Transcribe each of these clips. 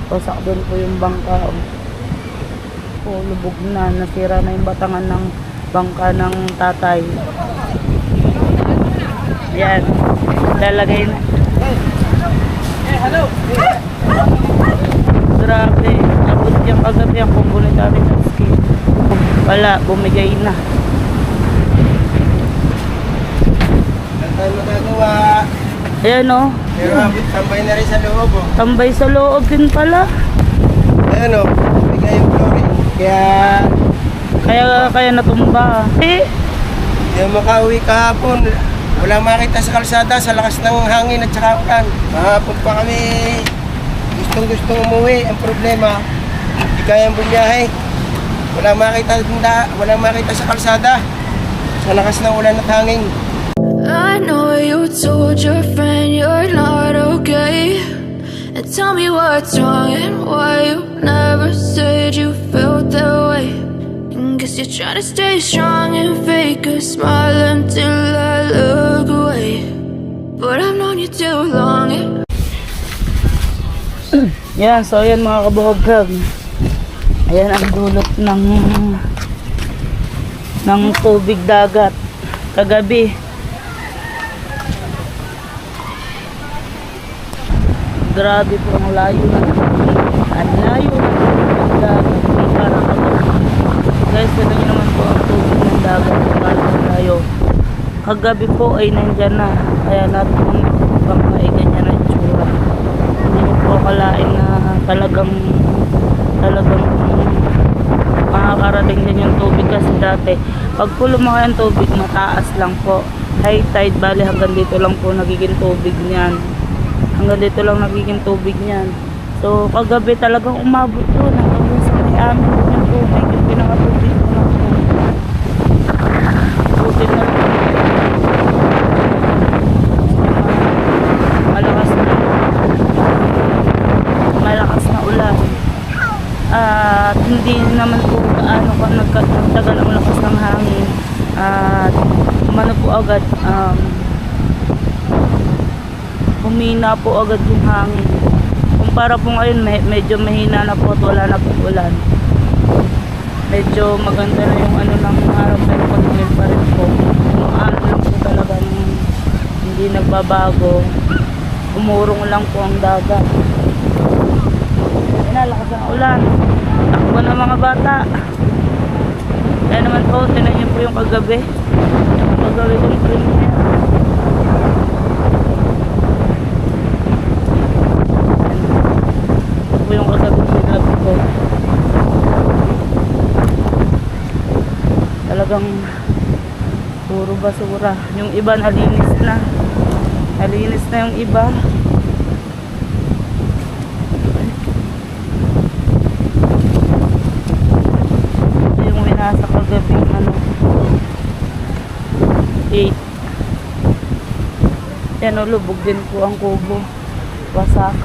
Wasak din po yung bangka. Lubog na. Nasira na yung batangan ng bangka ng tatay. Yan. Lalagay na. Hello! Grabe. Abot yung kagabi ang kumbunit namin ng ski. Wala. Bumigay na. Ang tayo magagawa. Ayan o. Pero tambay na rin sa loob. Oh. Tambay sa loob din pala. Ayan o. Bigay yung flooring. Kaya natumba. Hindi makauwi kahapon. Walang makita sa kalsada sa lakas ng hangin at saka ulan. Kahapon pa kami gustong umuwi. Ang problema, hindi kayang bumiyahe. Walang makita sa kalsada sa lakas ng ulan at hangin. I know you told your friend you're not okay, and tell me what's wrong and why you never said you felt that way. And guess you're trying to stay strong and fake a smile until I look away, but I've known you too long. Yan, so yan mga kabuhagkag. Ayan ang dulot ng tubig dagat kagabi. Grabe po ang layo na. Ang layo ng dagat. Parang kagabi. Guys, ito nyo naman po ang tubig ng dagat. Parang layo. Kagabi po ay nandyan na. Kaya natin ang bangka ay ganyan na itsura. Hindi nyo po akalain na talagang makakarating din yung tubig kasi dati. Pag po lumaki ang tubig, mataas lang po. High tide, bali hanggang dito lang po nagiging tubig niyan. Hanggang dito lang nagiging tubig niyan. So, kagabi talagang umabot doon. Hanggang sa may amin yung tubig. Yung pinakatubig ko lang po. Buti na lang. Malakas na ulan. At hindi naman po gaano ka nagtagal ang lakas ng hangin. At umano po agad. Humina po agad yung hangin. Kumpara po ngayon, medyo mahina na po at wala na po ulan. Medyo maganda na yung ano ng araw pero pag-ulan pa rin po. Yung ano lang po talagang hindi nagbabago. Umurong lang po ang dagat. Lakas ang ulan. Takbo na mga bata. Kaya naman po, tinan niyo po yung kagabi. Yung kagabi kong premiere. Yung kagabi ko talagang puro basura. Yung iba nalinis na yung iba. Yung winasa kagabi 8. Yan o, lubog din po ang kubo. Wasak.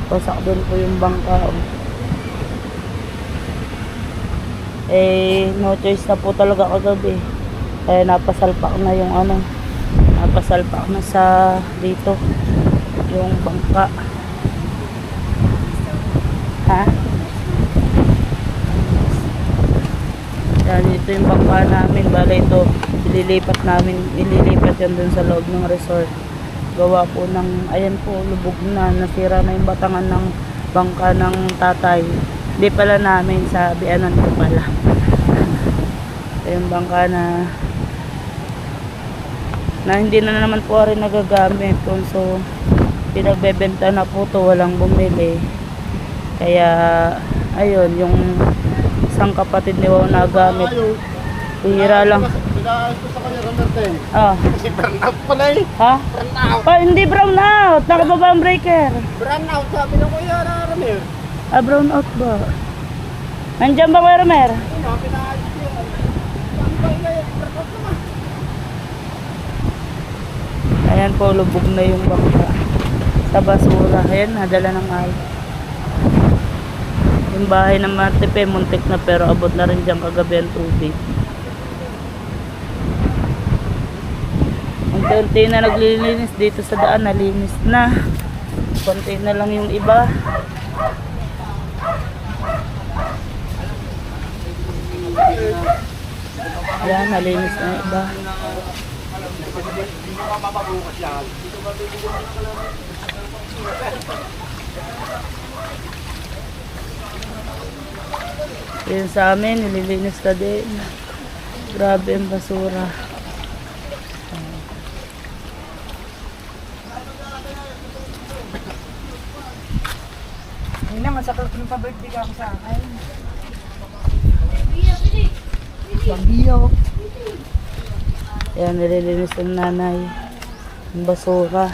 Wasak din po yung bangka. No choice na po talaga kagabi. Kaya napasalpak na yung napasalpak na sa dito yung bangka. Ha? Yan, ito yung bangka namin. Bala ito, ililipat yan dun sa loob ng resort. Gawa po ng, ayan po, lubog na, nasira na yung batangan ng bangka ng tatay. Hindi pala namin, sa bianan ko pala. Ito yung bangka na hindi na naman po rin nagagamit. So, pinagbebenta na po to, walang bumili. Kaya, ayun, yung isang kapatid ni Wow nagamit. Pihira lang. Pinaayos ko sa kanya number 10. Ah. Kasi brown out pala eh. Ha? Brown out. Hindi brown out. Nakababa ang breaker. Brown out sabi ng Kuya Ramir. Brown out ba? Nandiyan ba Kuya Ramir? Ano, pinaayos ko yun. Brown out naman. Ayan po, lubog na yung bangka. Sa basura. Ayan, nadala ng ay. Yung bahay ng Matipe, muntik na pero abot na rin dyan kagabi ang tubig. Unti-unti na naglilinis dito sa daan, nalinis na. Konti na lang yung iba. Ayan, nalinis na yung iba. Yun sa amin, nililinis ka din. Grabe ang basura. Hindi naman, sa pa-birthday ka ako sa akin. Ayan, nililinis ng nanay. Ang basura.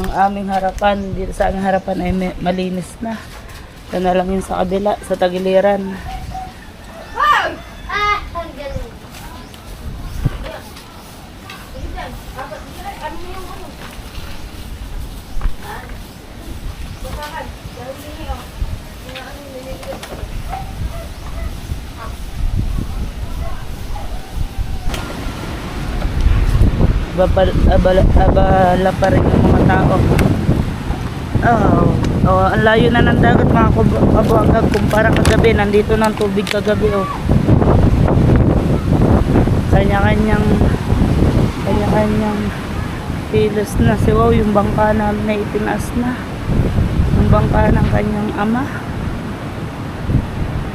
Ang aming harapan, dito sa aming harapan ay malinis na. Ito na lang yun sa kabila, sa tagiliran. Abala pa rin yung mga tao. Ang layo na ng dagat mga kabuangag kumpara kagabi. Nandito ng tubig kagabi. Kanya-kanyang pilos na. Wow, yung bangka namin na itinaas na. Yung bangka ng kanyang ama.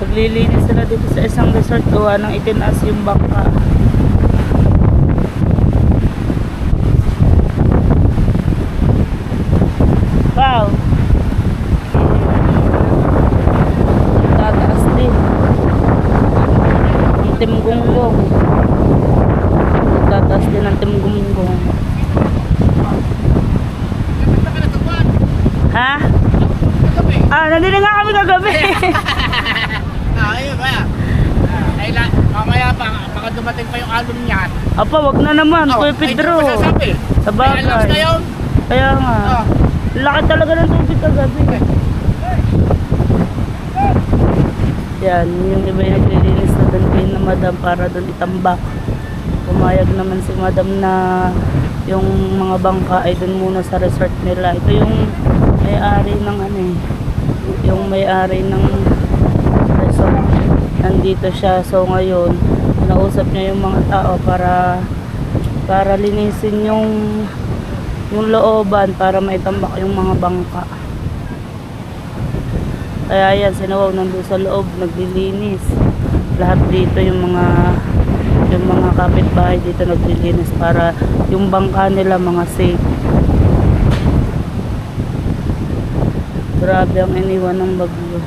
Paglilinis sila dito sa isang resort, gawa ng itinaas yung bangka. Wow. Tataas din. Ang timgunggong. Tataas din ang timgunggong. Ha? Nandito nga kami kagabi. Ayun ba? Kailan, mamaya pa, baka dumating pa yung album niyan. Apa, wag na naman. Kuya Pedro. Sa bagay. Kaya nga. Laki talaga ng tubig kagabi. Yan, yung iba yung naglilinis na doon kayo na madam para doon itambak. Pumayag naman si madam na yung mga bangka ay doon muna sa resort nila. Ito yung may-ari ng yung may-ari ng resort. Nandito siya. So ngayon, nausap niya yung mga tao para linisin yung looban para maitambak yung mga bangka. Kaya yan, sinawaw nandun sa loob, naglilinis. Lahat dito yung mga kapitbahay dito naglilinis para yung bangka nila mga safe. Grabe ang iniwan ng bagyo.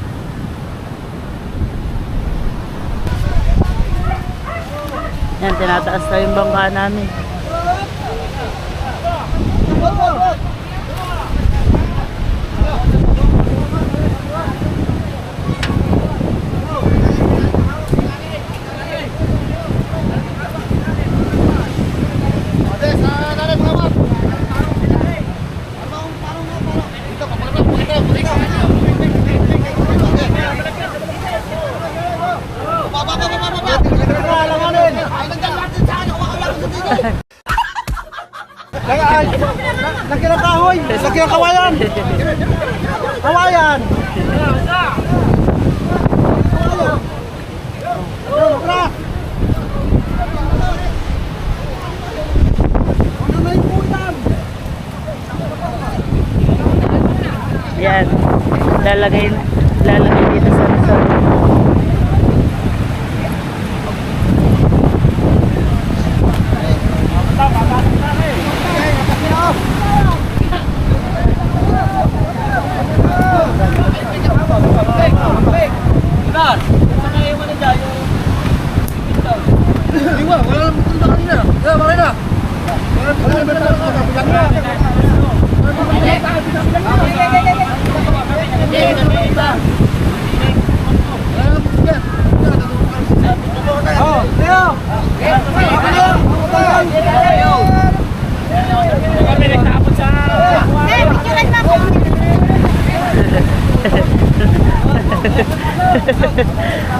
Yan, tinataas na yung bangka namin. Laki ng kahoy! Laki ng kawayan! Kawayan! Yan. Lalagay dito sa resort.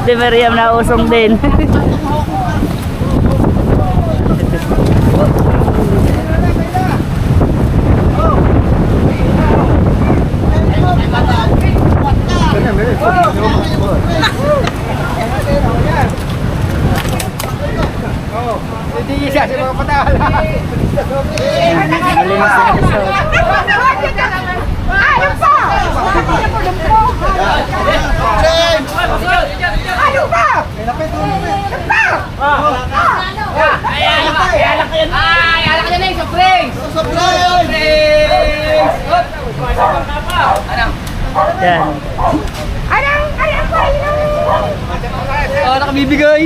Si Miriam nausong din. Hindi isa sa mga patala. Malinis na resort. Yan. Oh, nakabibigay.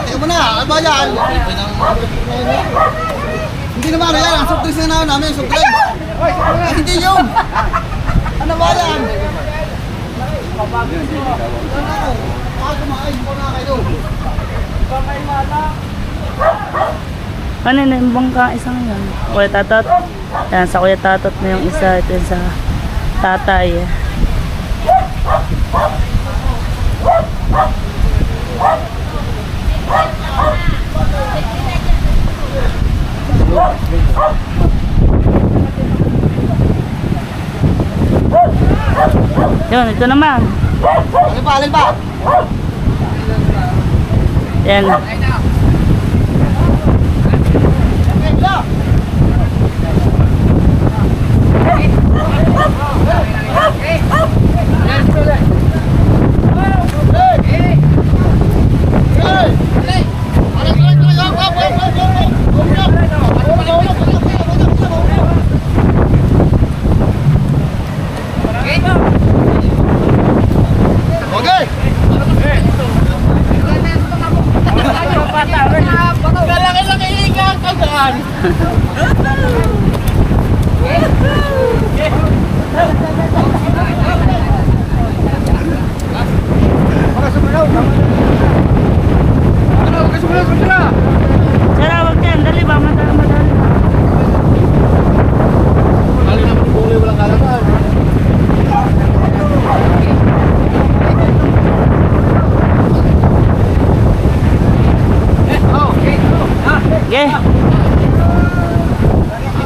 Tingnan mo na, ano ba yan? Hindi naman ano yan, ang soft drinks na namin, soft drinks. Ay, hindi yun. Ano ba yan? Ano na yung bangka isang yan? Kuya Tatot. Yan, sa Kuya Tatot na yung isa. Ito yung sa tatay. Yun, ito naman. Alin ba? Yan. Okay. Sara, wag yan. Dali ba? Madali. Ge.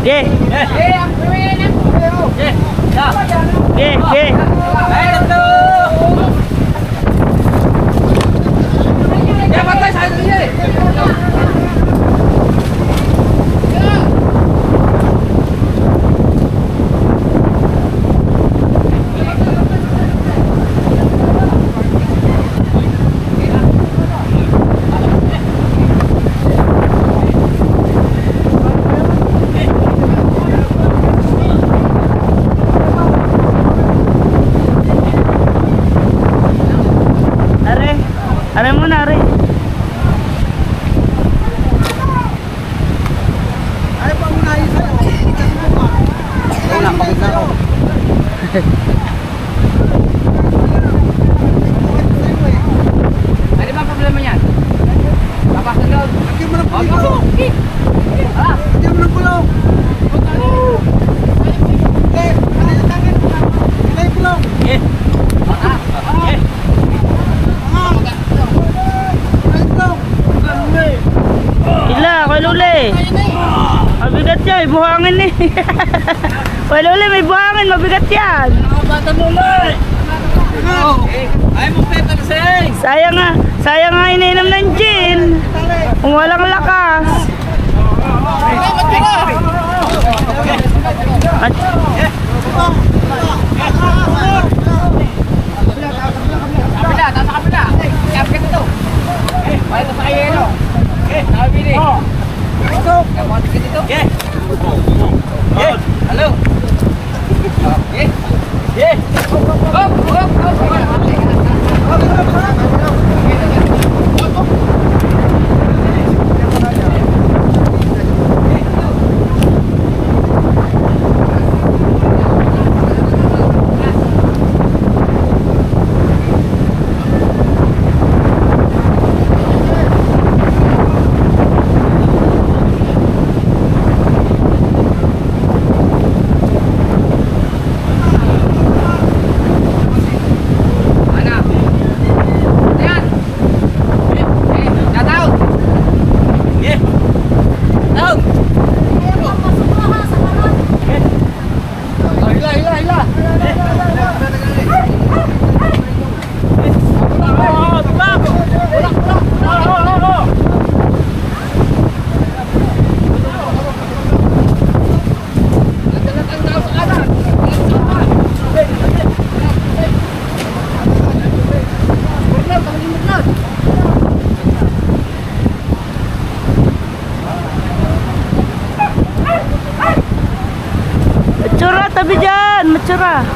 Ge. Ge. Are mo na, are. Ay, pangunahin sa'yo. Wala, bakit na ako? Ano ba ang problema niyan? Papasok daw. Lagyan mo ng pulong. Lagyan mo ng pulong. Eh, ano yung tangin? Lagyan yung pulong. Ila, Kuya Luli. Mabigat yan, may buhangin eh. Kuya Luli, may buhangin, mabigat yan. Sayang nga ininom ng gin. Kung walang lakas. At, Kapila, tata kapila. Kapit ito. Balik ko sa kayelo. Nakabili. Kapit ka dito. Hello. tabi dyan! Matsura!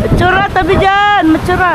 Matsura, tabi dyan! Matsura!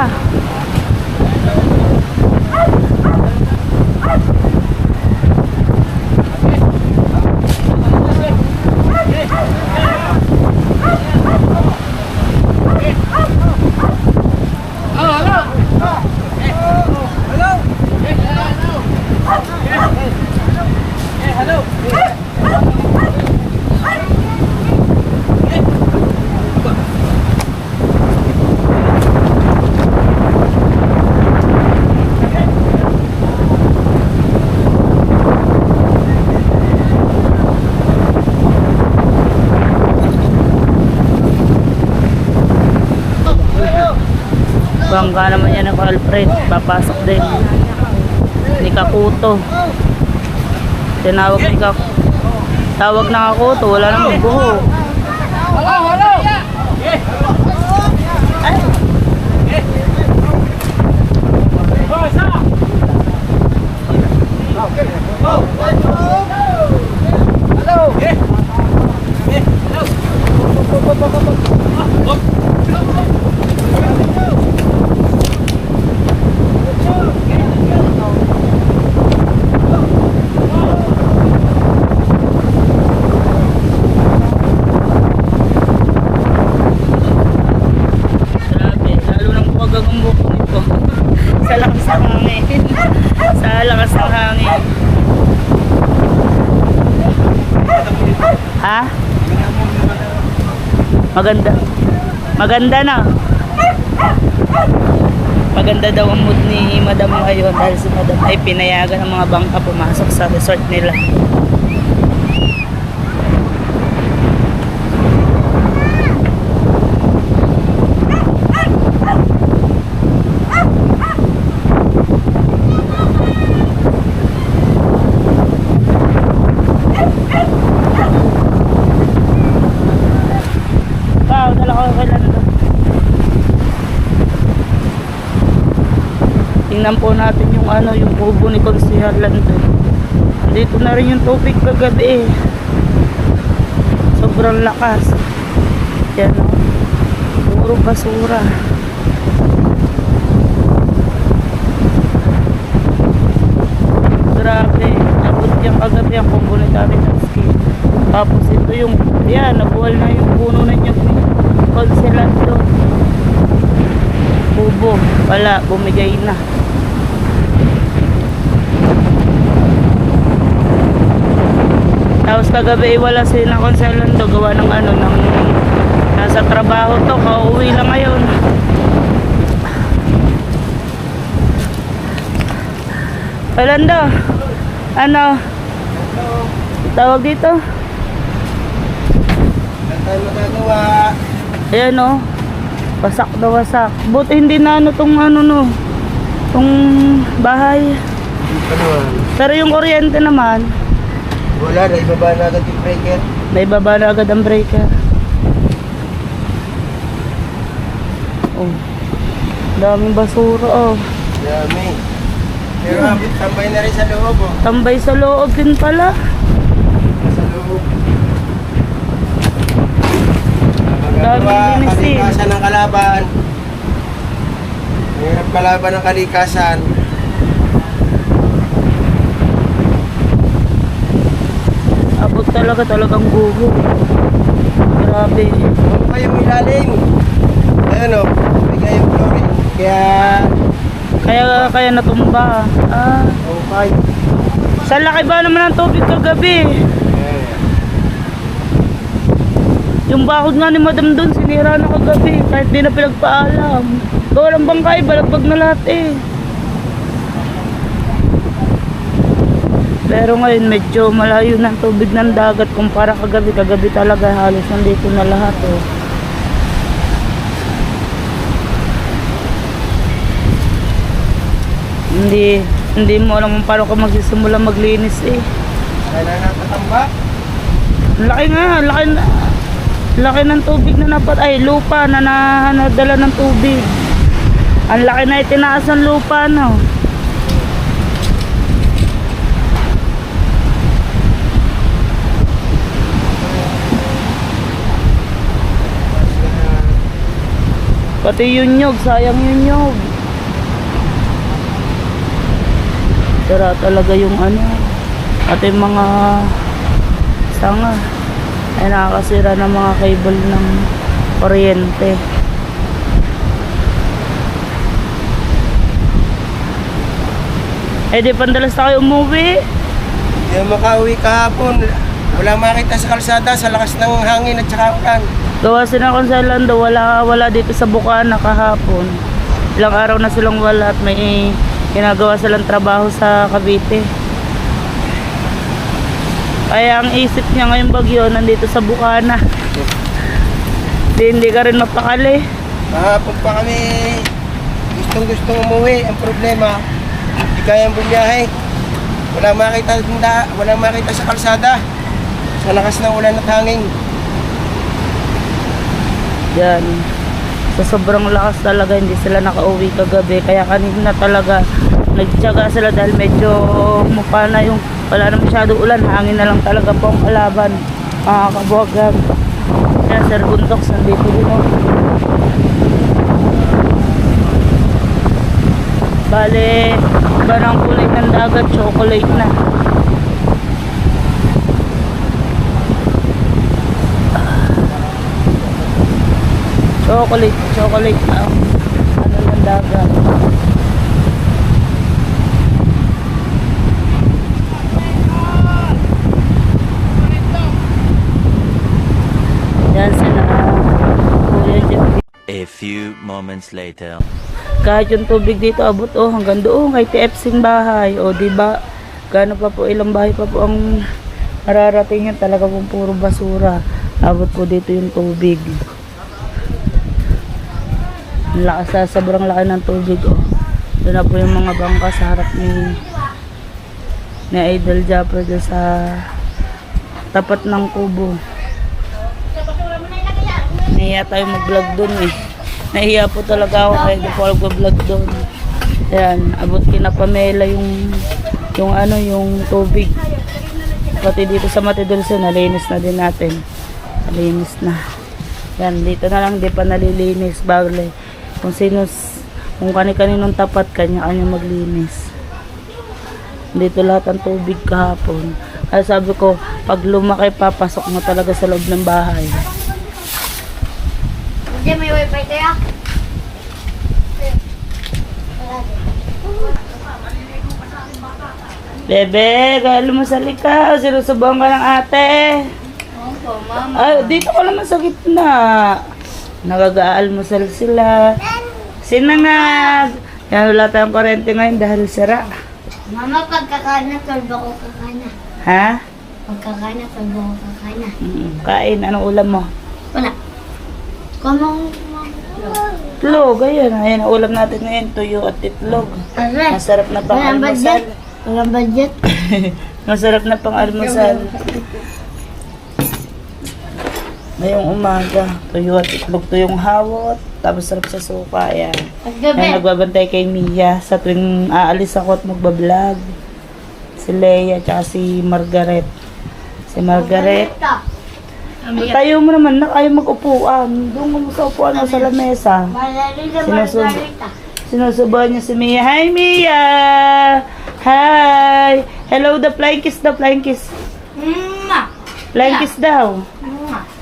Bangga naman yan ako, Alfred. Papasok din. Ni Kakuto. Tinawag ni Kakuto. Tawag na Kakuto. Wala namang buho. Grabe, lalo nang buwagag ang buko nito. Sa lakas ng hangin. Sa lakas ng hangin. Ha? Maganda. Maganda na. Maganda daw ang mood ni Madam ngayon dahil si Madam ay pinayagan ng mga bangka pumasok sa resort nila. Wow, dala ko kay Lando. Tingnan po natin yung ano, yung kubo ni Consihal Lando. Dito na rin yung tubig kagabi. Sobrang lakas. Yan o. Puro basura. Grabe. Abot yung kagabi ang kubo ni Tami Taski. Tapos ito yung, yan, nabuhal na yung puno na niya ni Consihal Lando. Kubo. Wala, bumigay na. Tapos kagabi wala si na Consihal Lando, gawa ng ano, ng nasa trabaho to, kauwi lang ngayon. Lando, ano? Tawag dito? Wala tayo magagawa. Ayan o. Wasak na wasak. Buti hindi na ano tong ano no. Tong bahay. Hindi pa naman. Pero yung kuryente naman, Wala, naibaba na agad yung breaker. naibaba na agad ang breaker. Oh. Daming basura oh. Dami. Pero abot, tambay na rin sa loob oh. Tambay sa loob din pala. Sa loob. Daming linisin. Kalikasan ng kalaban. Mahirap kalaban ng kalikasan. Abot talagang guho. Grabe. Ano kayong ilalim? Ayan o, bigay yung chlorine. Kaya natumba. Ah, Okay. sa laki ba naman ang tubig kagabi? Yung bakod nga ni madam doon, sinira na kagabi. Kahit di na pinagpaalam. Walang bangkay, balagbag na lahat eh. Pero ngayon medyo malayo ng tubig ng dagat kumpara kagabi. Kagabi talaga halos nandito na lahat oh. Hindi mo alam kung paano ka magsisimula maglinis eh. Kailan natatamba? Laki nga, laki ng tubig na lupa na nadala ng tubig. Ang laki na itinaas ng lupa, no? Pati yung nyog, sayang yung nyog. Sira talaga yung ating mga sanga. Ay nakakasira ng mga cable ng kuryente. Eh di pandalas tayo umuwi. Hindi ako makauwi kahapon. Wala makita sa kalsada sa lakas ng hangin at saka ulan. Gawa sila kung sa Lando, wala dito sa Bukana kahapon. Ilang araw na silang wala at may ginagawa silang trabaho sa Cavite. Kaya ang isip niya ngayong bagyo nandito sa Bukana. Hindi ka rin mapakali. Kahapon pa kami gustong umuwi. Ang problema, hindi kayang bumiyahe. Walang makita sa kalsada sa lakas ng ulan at hangin. Yan. Sa sobrang lakas talaga hindi sila nakauwi kagabi. Kaya kanina talaga nagtiyaga sila dahil medyo mupana yung wala na masyado ulan. Hangin na lang talaga po ang kalaban. Mga kabuhagan. Yan, Sir Buntox nandito din o. Bale, iba ng kulay ng dagat. Chocolate na. Chocolate na ano ng dagat. Yan sila Kuya Jeff. A few moments later. Kahit yung tubig dito abot hanggang doon kay TFC bahay di ba gaano pa po ilang bahay pa po ang mararating yan talaga pong puro basura. Abot po dito yung tubig. Lakas sobrang laki ng tubig doon na po yung mga bangka sa harap ni Idol Japper doon sa tapat ng kubo. Nahiya tayo mag-vlog doon eh. Nahiya po talaga ako kaya di po ako mag-vlog doon. Ayan, abot kina Pamela yung tubig. Pati dito sa Matidulce nalinis na din natin. Nalinis na. Yan, dito na lang di pa nalilinis. Bagay. Kung kani-kaninong tapat, kanya-kanya maglinis. Dito lahat ang tubig kahapon. Kaya sabi ko, pag lumaki, papasok mo talaga sa loob ng bahay. Hindi, may wifi kaya? Bebe, kaya lumasali ka. Sinusubuhan ka ng ate. Opo, mama. Ay, dito ka naman sa gitna. Nagag-aalmusal sila. Sinangag. Yan, wala tayong kurente ngayon dahil sira. Mama, pagkakana, tulbo ko kakana. Ha? Pagkakana, tulbo ko kakana. Kain. Anong ulam mo? Wala. Kumang Itlog. Ayan. Ayan ang ulam natin ngayon. Tuyo at itlog. Aray. Masarap na pang Walang budget. almusal. Walang budget. Masarap na pang almusal. Ngayong umaga, tuyo at itlog, tuyong hawot, tapos sarap sa suka, ayan. Paggabi. Ayan, nagbabantay kay Mia sa tuwing aalis ako at magbablog. Si Leia, tsaka si Margaret. Si Margaret. Tayo mo naman, ayaw mag-upuan. Doon mo sa upuan mo sa lamesa. Malali na Sinusub- Margarita. Sinusubuhan niya si Mia. Hi, Mia! Hi! Hello, the flying kiss, the flying kiss. Flying kiss daw.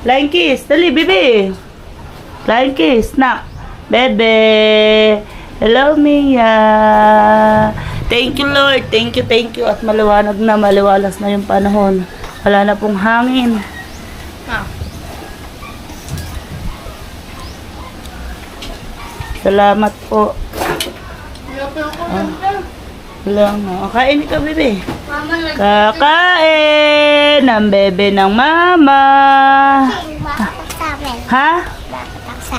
Flying kiss. Dali, bebe. Flying kiss. Na. Bebe. Hello, Mia. Thank you, Lord. Thank you. At maliwanag na, maliwalas na yung panahon. Wala na pong hangin. Salamat po. Lang, kain ka, bebe. Kakain ng bebe ng mama. Ha?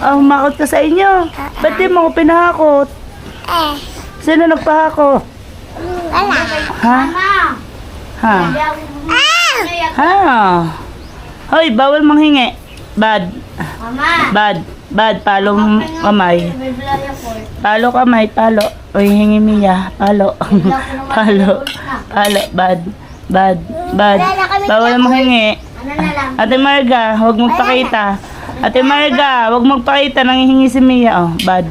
Oh, humakot ka sa inyo. Ba't di mo ako pinahakot? Sino nagpahakot? Ha? Ha? Ha? Hoy, bawal manghingi. Bad. Bad. Palo kamay. Palo kamay, palo. Uy, hingi Mia. Palo. Palo. Bad. Bawal manghingi. Ate Marga, huwag magpakita. Ate Marga, huwag magpakita. Nangihingi si Mia. Oh, bad.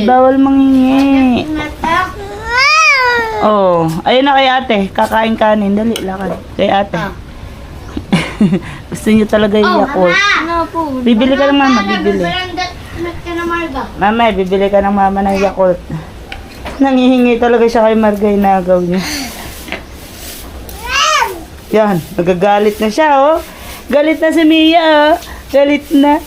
Bawal manghingi. Oh, ayun na kay ate. Kakain kanin. Dali, lakad. Kay ate. Gusto niyo talaga yung Yakult. Bibili ka ng mama, bibili. Mama, bibili ka ng mama ng Yakult. Nangihingi talaga siya kay Marga, inagaw niya. Yan, nagagalit na siya, oh. Galit na si Mia, oh. Galit na.